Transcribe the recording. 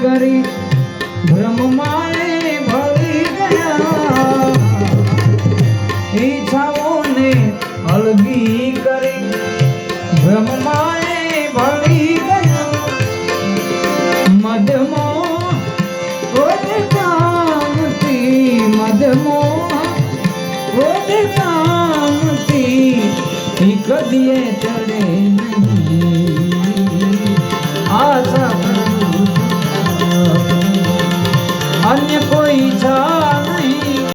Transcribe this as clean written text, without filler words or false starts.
કરી બ્રહ્માએ ભળી ગયા ઈચ્છાઓને અલગી કરી બ્રહ્માએ ભળી ગયા મધમો કામથી મધમો કામથી કદીએ ચડે નહીં આશા અન્ય કોઈ